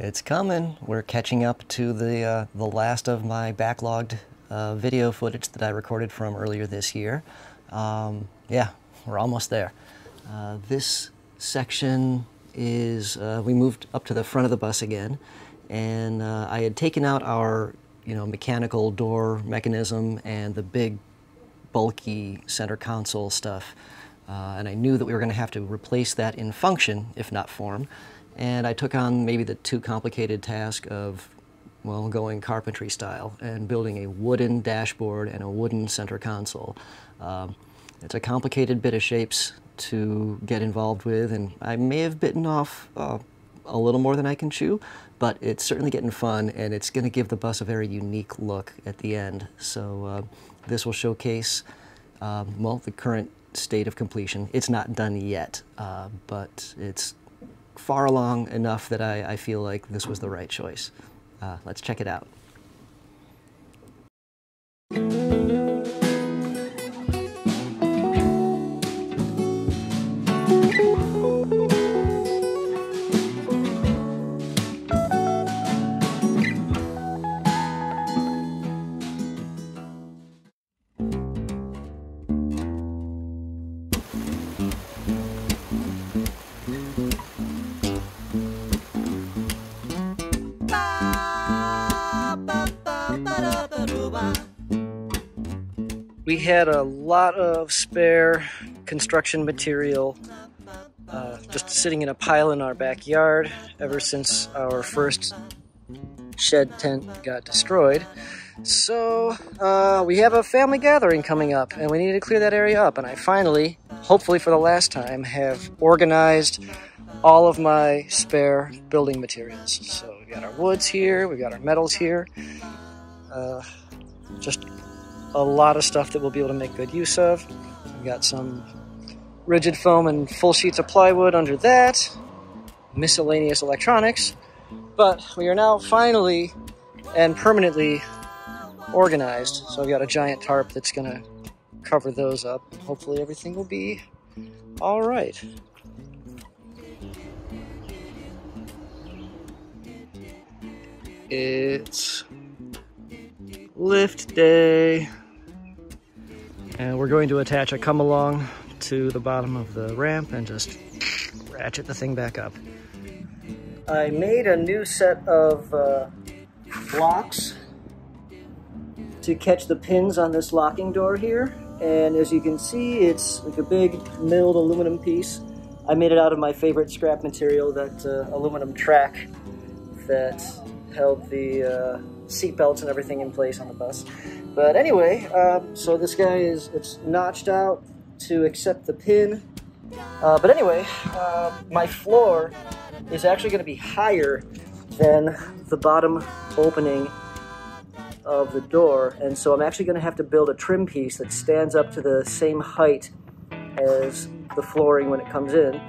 It's coming. We're catching up to the last of my backlogged video footage that I recorded from earlier this year. Yeah, we're almost there. This section is, we moved up to the front of the bus again, and I had taken out our mechanical door mechanism and the big bulky center console stuff, and I knew that we were going to have to replace that in function, if not form. And I took on maybe the too complicated task of, well, going carpentry style and building a wooden dashboard and a wooden center console. It's a complicated bit of shapes to get involved with, and I may have bitten off a little more than I can chew, but it's certainly getting fun, and it's going to give the bus a very unique look at the end. So this will showcase, well, the current state of completion. It's not done yet, but it's far along enough that I feel like this was the right choice. Let's check it out. We had a lot of spare construction material just sitting in a pile in our backyard ever since our first shed tent got destroyed. So we have a family gathering coming up, and we need to clear that area up. And I finally, hopefully for the last time, have organized all of my spare building materials. So we got our woods here, we got our metals here, just a lot of stuff that we'll be able to make good use of. We've got some rigid foam and full sheets of plywood under that, miscellaneous electronics, but we are now finally and permanently organized. So I've got a giant tarp that's going to cover those up. Hopefully everything will be all right. It's lift day, and we're going to attach a come-along to the bottom of the ramp and just ratchet the thing back up. I made a new set of blocks to catch the pins on this locking door here, and as you can see, it's like a big milled aluminum piece. I made it out of my favorite scrap material, that aluminum track that held the seat belts and everything in place on the bus. But anyway, so this guy it's notched out to accept the pin. But anyway, my floor is actually going to be higher than the bottom opening of the door, and so I'm actually going to have to build a trim piece that stands up to the same height as the flooring when it comes in.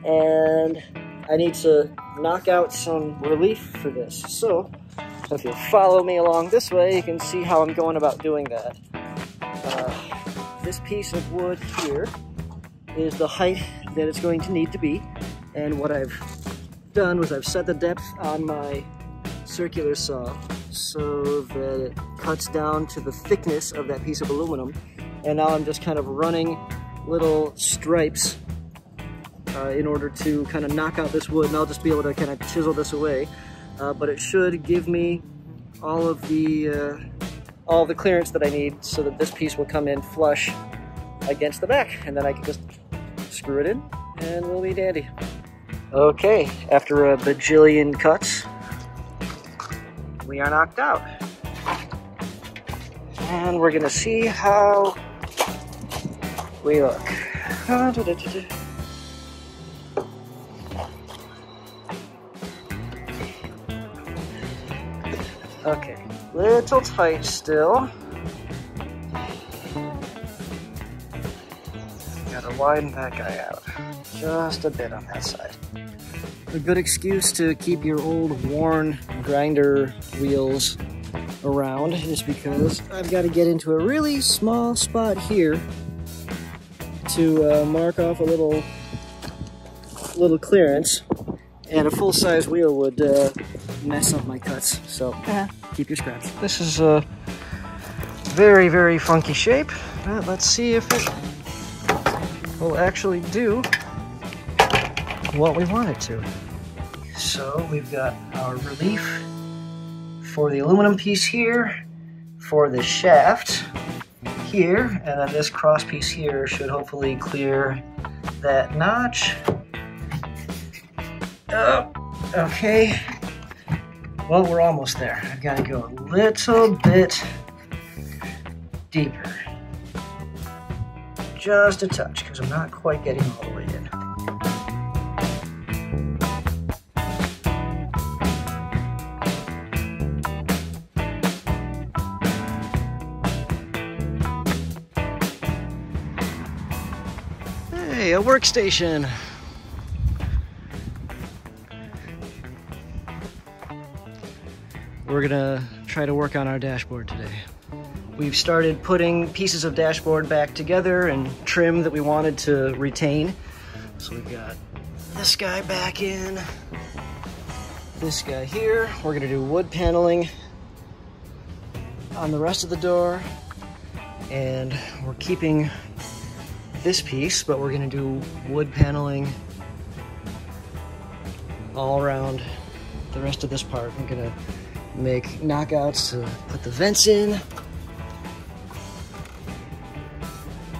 And I need to knock out some relief for this. So if you follow me along this way, you can see how I'm going about doing that. This piece of wood here is the height that it's going to need to be, and what I've done was I've set the depth on my circular saw so that it cuts down to the thickness of that piece of aluminum, and now I'm just kind of running little stripes in order to kind of knock out this wood, and I'll just be able to kind of chisel this away. But it should give me all of the clearance that I need so that this piece will come in flush against the back, and then I can just screw it in and we'll be dandy. Okay, after a bajillion cuts, we are knocked out. And we're gonna see how we look. Okay, little tight still. Gotta widen that guy out just a bit on that side. A good excuse to keep your old worn grinder wheels around is because I've got to get into a really small spot here to mark off a little clearance, And a full-size wheel would mess up my cuts, so keep your scraps. This is a very, very funky shape. Let's see if it will actually do what we want it to. So we've got our relief for the aluminum piece here, for the shaft here, and then this cross piece here should hopefully clear that notch. Oh, okay. Well, we're almost there. I've got to go a little bit deeper. Just a touch, because I'm not quite getting all the way in. Hey, a workstation. We're gonna try to work on our dashboard today. We've started putting pieces of dashboard back together and trim that we wanted to retain. So we've got this guy back in, this guy here. We're gonna do wood paneling on the rest of the door, and we're keeping this piece, but we're gonna do wood paneling all around the rest of this part. I'm gonna make knockouts to put the vents in,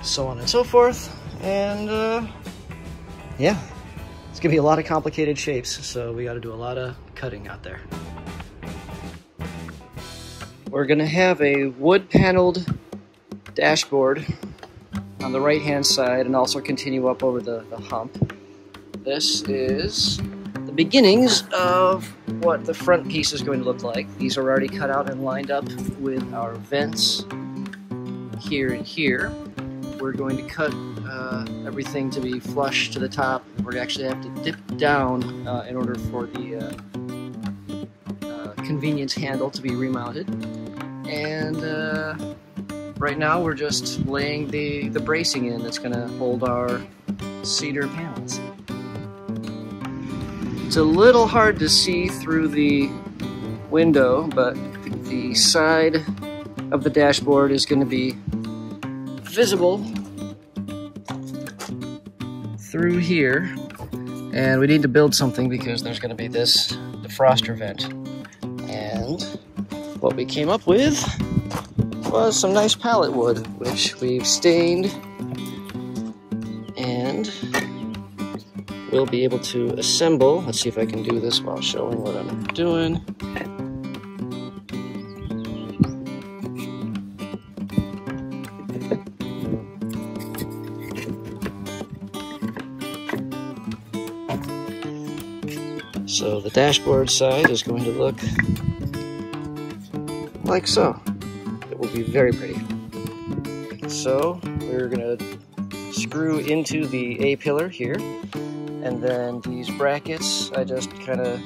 so on and so forth, and yeah, it's gonna be a lot of complicated shapes, so we gotta do a lot of cutting out there. We're gonna have a wood paneled dashboard on the right hand side and also continue up over the hump. This is the beginnings of what the front piece is going to look like. These are already cut out and lined up with our vents here and here. We're going to cut everything to be flush to the top. We're going to actually have to dip down in order for the convenience handle to be remounted. And right now we're just laying the bracing in that's going to hold our cedar panels. It's a little hard to see through the window, but the side of the dashboard is going to be visible through here, and we need to build something because there's going to be this defroster vent. And what we came up with was some nice pallet wood, which we've stained, and we'll be able to assemble. Let's see if I can do this while showing what I'm doing. So the dashboard side is going to look like so. It will be very pretty. So we're going to screw into the A-pillar here, and then these brackets I just kind of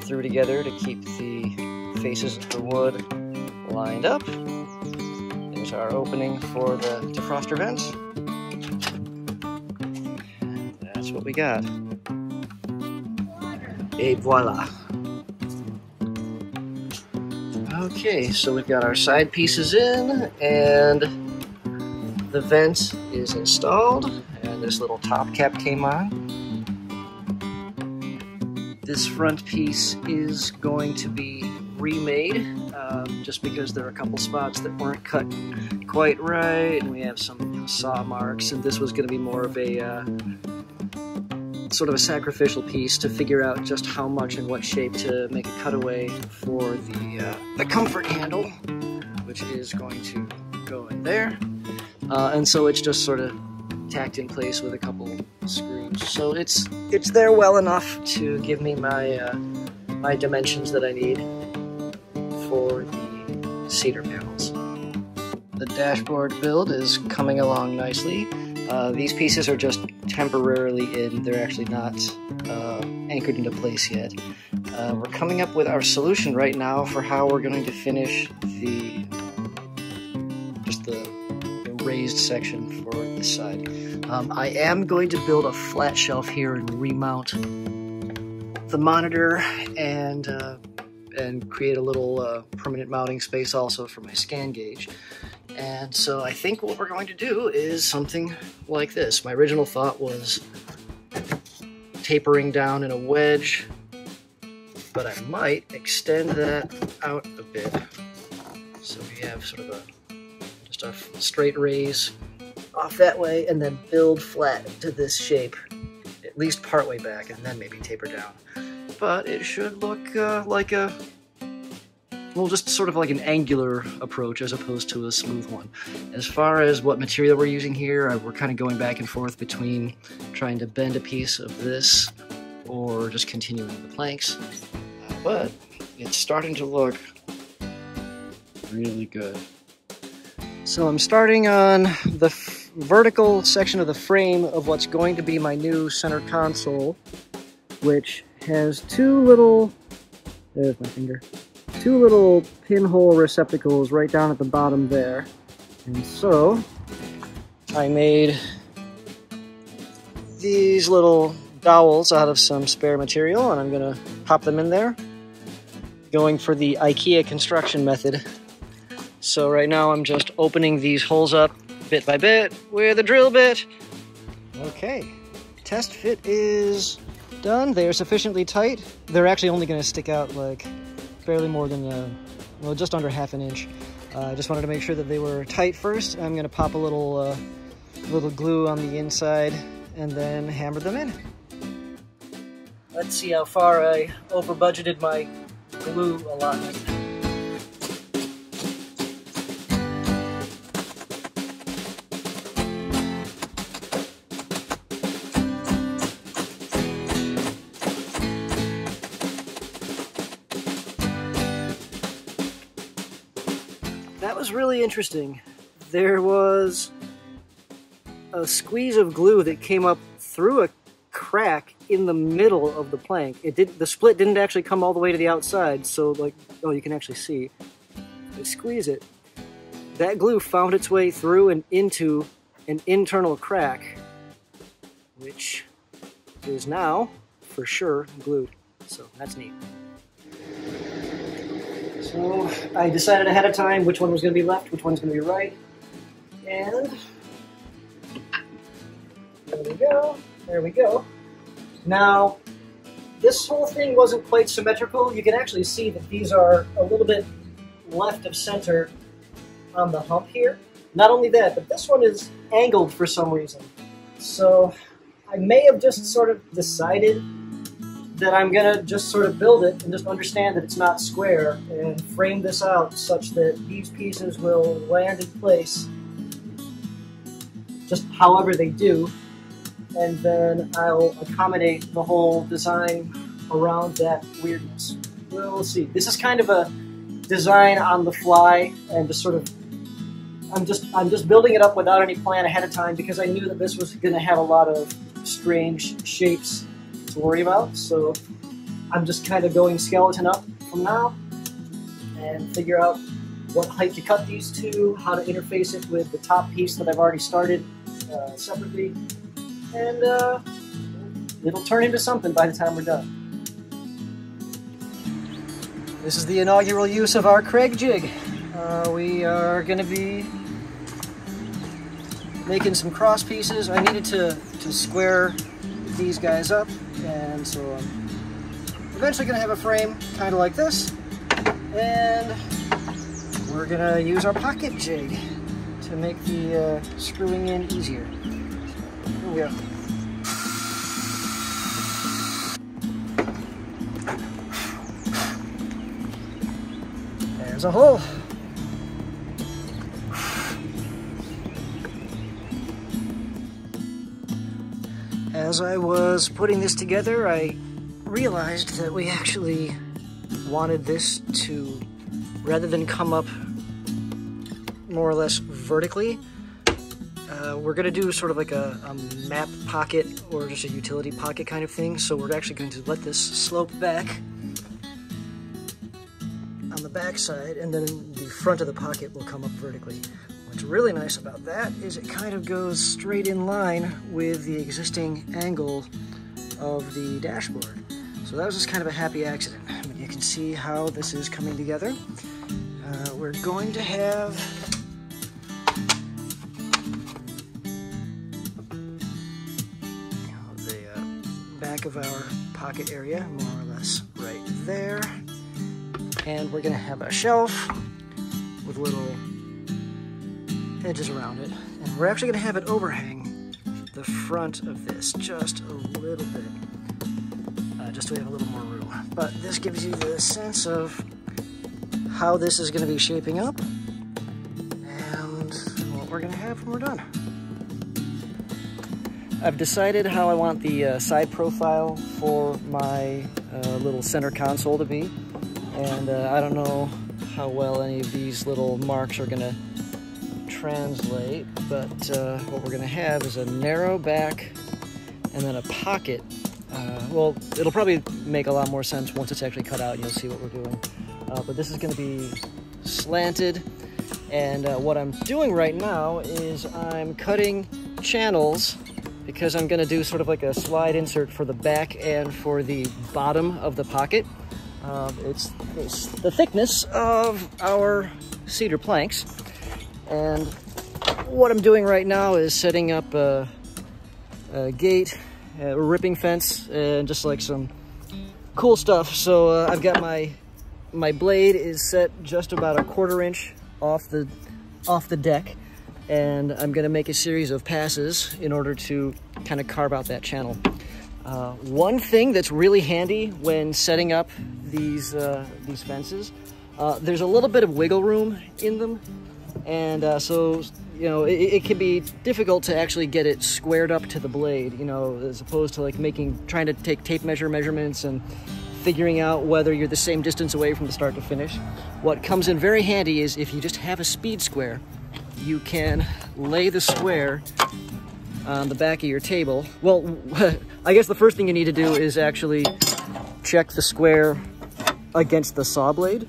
threw together to keep the faces of the wood lined up. There's our opening for the defroster vent. And that's what we got. Et voila. Okay, so we've got our side pieces in, and the vent is installed, and this little top cap came on. This front piece is going to be remade, just because there are a couple spots that weren't cut quite right, and we have some saw marks, and this was going to be more of a sort of a sacrificial piece to figure out just how much and what shape to make a cutaway for the comfort handle, which is going to go in there. And so it's just sort of tacked in place with a couple screws. So it's there well enough to give me my my dimensions that I need for the cedar panels. The dashboard build is coming along nicely. These pieces are just temporarily in. They're actually not anchored into place yet. We're coming up with our solution right now for how we're going to finish the raised section for this side. I am going to build a flat shelf here and remount the monitor and create a little permanent mounting space also for my scan gauge. And so I think what we're going to do is something like this. My original thought was tapering down in a wedge, but I might extend that out a bit. So we have sort of just a straight raise off that way, and then build flat to this shape, at least partway back, and then maybe taper down. But it should look like a, well, just sort of like an angular approach as opposed to a smooth one. As far as what material we're using here, we're kind of going back and forth between trying to bend a piece of this or just continuing the planks. But it's starting to look really good. So I'm starting on the vertical section of the frame of what's going to be my new center console, which has two little, there's my finger, two little pinhole receptacles right down at the bottom there. And so I made these little dowels out of some spare material, and I'm gonna pop them in there, going for the IKEA construction method. So right now I'm just opening these holes up bit by bit with a drill bit. Okay, test fit is done. They are sufficiently tight. They're actually only going to stick out like barely more than, well, just under ½ an inch. I just wanted to make sure that they were tight first. I'm going to pop a little glue on the inside and then hammer them in. Let's see how far I over budgeted my glue allotment. That was really interesting. There was a squeeze of glue that came up through a crack in the middle of the plank. The split didn't actually come all the way to the outside, so like, oh, you can actually see. I squeeze it. That glue found its way through and into an internal crack, which is now for sure glued. So that's neat. So I decided ahead of time which one was going to be left, which one's going to be right, and there we go, there we go. Now, this whole thing wasn't quite symmetrical. You can actually see that these are a little bit left of center on the hump here. Not only that, but this one is angled for some reason. So I may have just sort of decided that I'm gonna just sort of build it and just understand that it's not square and frame this out such that these pieces will land in place just however they do, and then I'll accommodate the whole design around that weirdness. We'll see. This is kind of a design on the fly, and just sort of I'm just building it up without any plan ahead of time because I knew that this was gonna have a lot of strange shapes to worry about, so I'm just kind of going skeleton up from now and figure out what height to cut these to, how to interface it with the top piece that I've already started separately, and it'll turn into something by the time we're done. This is the inaugural use of our Craig jig. We are going to be making some cross pieces. I needed to square these guys up, and so I'm eventually going to have a frame kind of like this, and we're going to use our pocket jig to make the screwing in easier. So, here we go. There's a hole. As I was putting this together, I realized that we actually wanted this to, rather than come up more or less vertically, we're going to do sort of like a map pocket or just a utility pocket kind of thing. So we're actually going to let this slope back on the back side, and then the front of the pocket will come up vertically. What's really nice about that is it kind of goes straight in line with the existing angle of the dashboard. So that was just kind of a happy accident. But you can see how this is coming together. We're going to have the back of our pocket area, more or less right there. And we're going to have a shelf with little edges around it. And we're actually going to have it overhang the front of this just a little bit, just so we have a little more room. But this gives you the sense of how this is going to be shaping up and what we're going to have when we're done. I've decided how I want the side profile for my little center console to be. And I don't know how well any of these little marks are going to translate, but what we're going to have is a narrow back and then a pocket. Well, it'll probably make a lot more sense once it's actually cut out and you'll see what we're doing. But this is going to be slanted, and what I'm doing right now is I'm cutting channels because I'm going to do sort of like a slide insert for the back and for the bottom of the pocket. It's the thickness of our cedar planks, and what I'm doing right now is setting up a gate, a ripping fence, and just like some cool stuff. So I've got my blade is set just about a 1/4 inch off the deck, and I'm going to make a series of passes in order to kind of carve out that channel. One thing that's really handy when setting up these fences, there's a little bit of wiggle room in them, and so you know it can be difficult to actually get it squared up to the blade, you know, as opposed to like trying to take tape measurements and figuring out whether you're the same distance away from the start to finish. What comes in very handy is if you just have a speed square, you can lay the square on the back of your table. Well, I guess the first thing you need to do is actually check the square against the saw blade.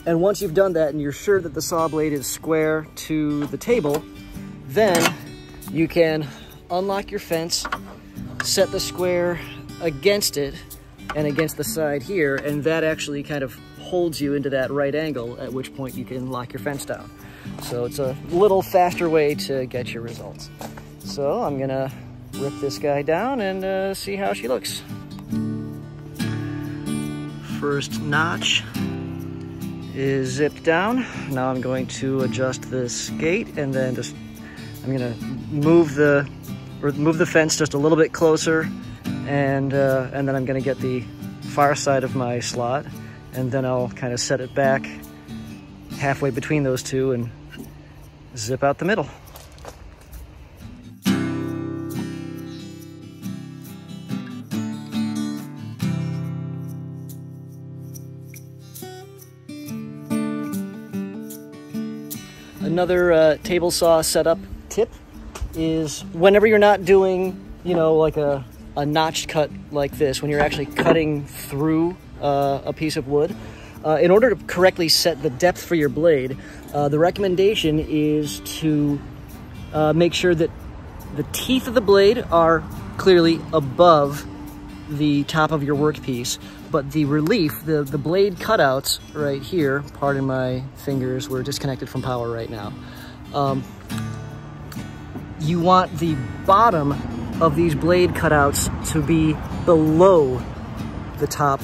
And once you've done that and you're sure that the saw blade is square to the table, then you can unlock your fence, set the square against it and against the side here, and that actually kind of holds you into that right angle, at which point you can lock your fence down. So it's a little faster way to get your results. So I'm gonna rip this guy down and see how she looks. First notch is zipped down. Now I'm going to adjust this gate, and then I'm gonna move the fence just a little bit closer, and then I'm gonna get the far side of my slot, and then I'll kind of set it back halfway between those two and zip out the middle. Another table saw setup tip is whenever you're not doing, you know, like a notched cut like this, when you're actually cutting through a piece of wood, in order to correctly set the depth for your blade, the recommendation is to make sure that the teeth of the blade are clearly above the top of your workpiece, but the relief, the blade cutouts right here, pardon my fingers, we're disconnected from power right now. You want the bottom of these blade cutouts to be below the top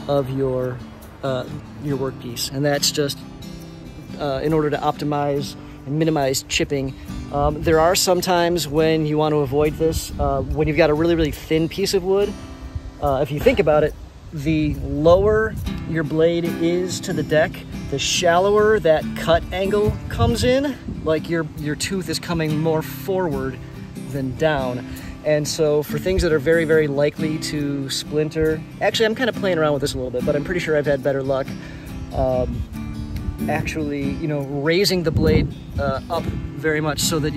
of your workpiece, and that's just in order to optimize and minimize chipping. There are some times when you want to avoid this. When you've got a really, really thin piece of wood, if you think about it, the lower your blade is to the deck, the shallower that cut angle comes in, like your tooth is coming more forward than down. And so for things that are very, very likely to splinter, actually I'm kind of playing around with this a little bit, but I'm pretty sure I've had better luck actually, you know, raising the blade up very much so that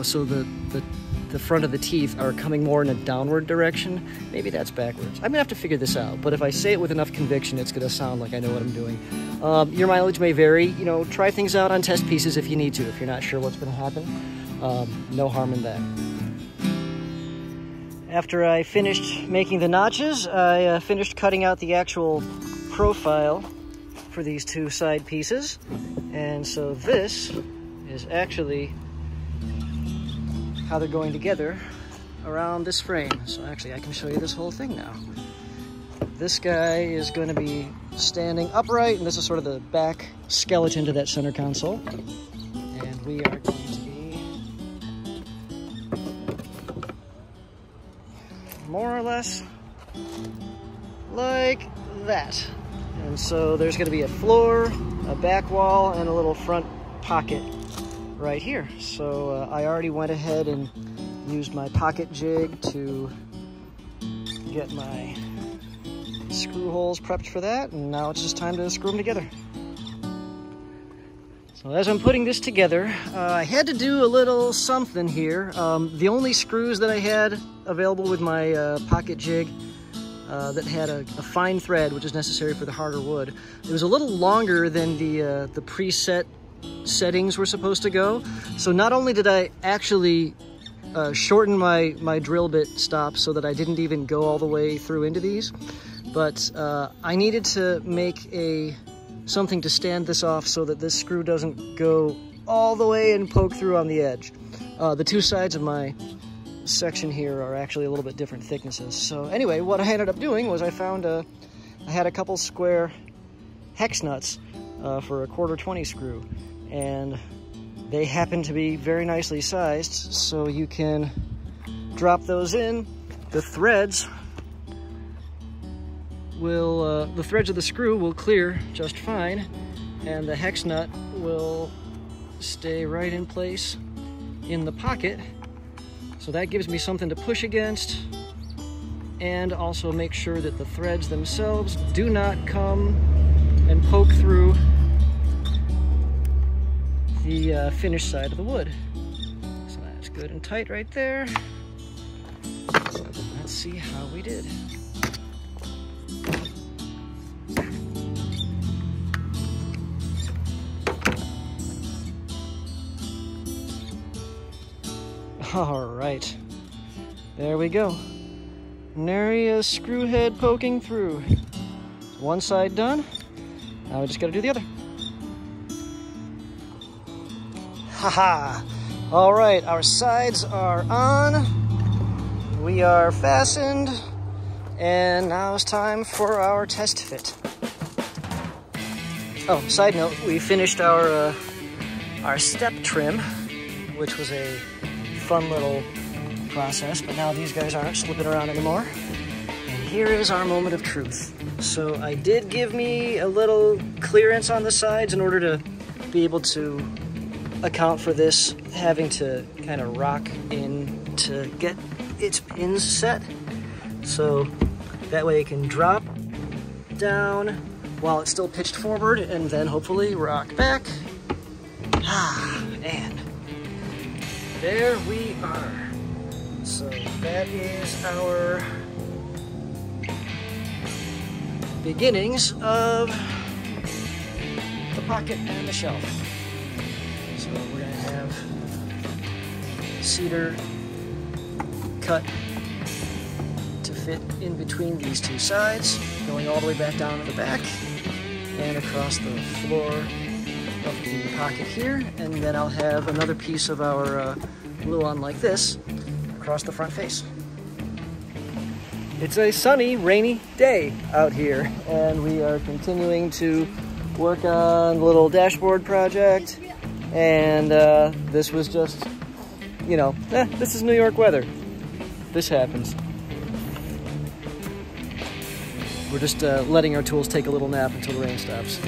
so the front of the teeth are coming more in a downward direction. Maybe that's backwards. I'm gonna have to figure this out, but if I say it with enough conviction, it's gonna sound like I know what I'm doing. Your mileage may vary. You know, try things out on test pieces if you need to. If you're not sure what's gonna happen, no harm in that. After I finished making the notches, I finished cutting out the actual profile for these two side pieces. And so this is actually how they're going together around this frame. So actually I can show you this whole thing now. This guy is going to be standing upright, and this is sort of the back skeleton to that center console. And we are going to be more or less like that. And so there's going to be a floor, a back wall, and a little front pocket right here. So I already went ahead and used my pocket jig to get my screw holes prepped for that, and now it's just time to screw them together. So as I'm putting this together, I had to do a little something here. The only screws that I had available with my pocket jig that had a fine thread, which is necessary for the harder wood, it was a little longer than the preset settings were supposed to go. So not only did I actually shorten my drill bit stop so that I didn't even go all the way through into these, but I needed to make something to stand this off so that this screw doesn't go all the way and poke through on the edge. The two sides of my section here are actually a little bit different thicknesses. So anyway, what I ended up doing was I had a couple square hex nuts for a 1/4-20 screw, and they happen to be very nicely sized, so you can drop those in. The threads of the screw will clear just fine, and the hex nut will stay right in place in the pocket. So that gives me something to push against, and also make sure that the threads themselves do not come and poke through the finished side of the wood. So that's good and tight right there. So let's see how we did. All right, there we go. Nary a screw head poking through. One side done. Now we just gotta do the other. Haha! All right, our sides are on. We are fastened. And now it's time for our test fit. Oh, side note, we finished our step trim, which was a fun little process, but now these guys aren't slipping around anymore. And here is our moment of truth. So I did give me a little clearance on the sides in order to be able to account for this having to kind of rock in to get its pins set. So that way it can drop down while it's still pitched forward, and then hopefully rock back. And there we are. So that is our beginnings of the pocket and the shelf. So we're gonna have cedar cut to fit in between these two sides, going all the way back down to the back and across the floor of the pocket here, and then I'll have another piece of our glue on like this across the front face. It's a sunny, rainy day out here, and we are continuing to work on the little dashboard project, and this was just, you know, this is New York weather. This happens. We're just letting our tools take a little nap until the rain stops.